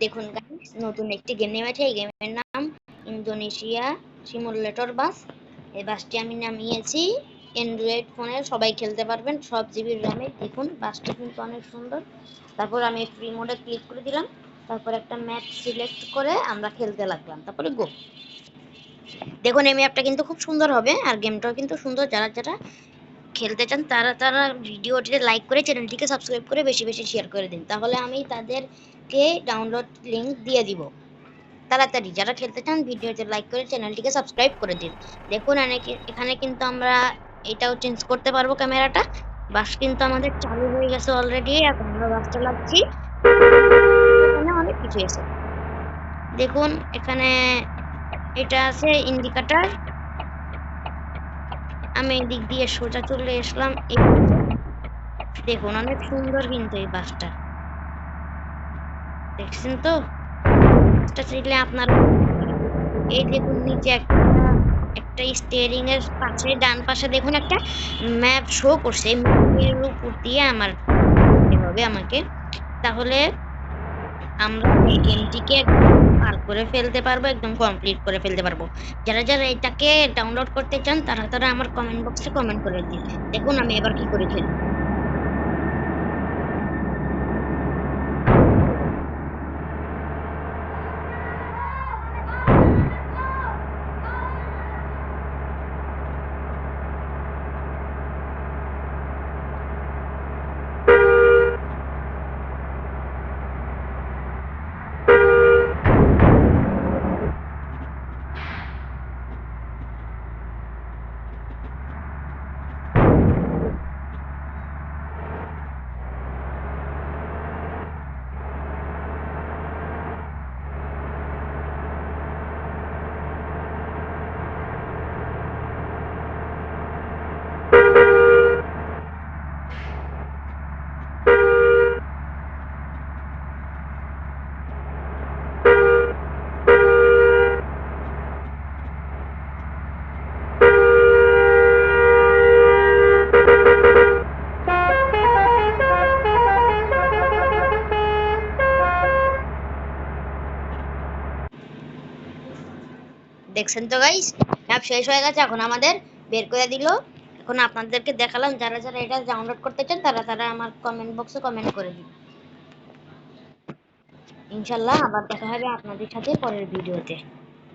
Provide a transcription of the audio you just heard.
দেখুন গাইস, নতুন একটি গেম নেমেছে। এই গেমের নাম ইন্দোনেশিয়া সিমুলেটর বাস। এই বাসটি আমি নামিয়েছি। অ্যান্ড্রয়েড ফোনে সবাই খেলতে পারবেন, সব জিবির র্যামে। দেখুন বাসটি কিন্তু অনেক সুন্দর। তারপর আমি ফ্রি মোডে ক্লিক করে দিলাম। তারপর একটা ম্যাপ সিলেক্ট করে আমরা খেলতে লাগলাম। তারপরে গো। দেখুন এই ম্যাপটা কিন্তু খুব সুন্দর হবে, আর গেমটাও কিন্তু সুন্দর। যারা যারা খেলতে চান তারা ভিডিওটিতে লাইক করে চ্যানেলটিকে সাবস্ক্রাইব করে বেশি বেশি শেয়ার করে দিন, তাহলে আমি তাদেরকে ডাউনলোড লিংক দিয়ে দিব। তাড়াতাড়ি যারা খেলতে চান ভিডিওতে লাইক করে চ্যানেলটিকে সাবস্ক্রাইব করে দিন। দেখুন এখানে কিন্তু আমরা এটাও চেঞ্জ করতে পারবো ক্যামেরাটা। বাস কিন্তু আমাদের চালু হয়ে গেছে অলরেডি, এখন আমরা বাস চালাচ্ছি। এখানে অনেক কিছু আছে। দেখুন এখানে এটা আছে ইন্ডিকেটর। আমি এই দিক দিয়ে সোজা চলে আসলাম। দেখুন অনেক সুন্দর কিন্তু এই বাসটা, দেখছেন তো? এটা চাইলে আপনারা এই দেখুন নিচে একটা স্টিয়ারিং এর পাশে ডান পাশে দেখুন একটা ম্যাপ শো করছে। ম্যাপের উপর দিয়ে আমার হবে আমাকে, তাহলে আমরা এই গেমটিকে পার করে ফেলতে পারবো, একদম কমপ্লিট করে ফেলতে পারবো। যারা যারা এটাকে ডাউনলোড করতে চান তারা আমার কমেন্ট বক্সে কমেন্ট করে দিন। দেখুন আমি এবার কি করে খেলি। দেখছেন তো গাইস, ম্যাপ শেষ হয়ে গেছে, এখন আমাদের বের করে দিল। এখন আপনাদেরকে দেখালাম। যারা যারা এটা ডাউনলোড করতে চান তারা আমার কমেন্ট বক্সে কমেন্ট করে দিন। ইনশাল্লাহ আবার দেখা হবে আপনাদের সাথে পরের ভিডিওতে।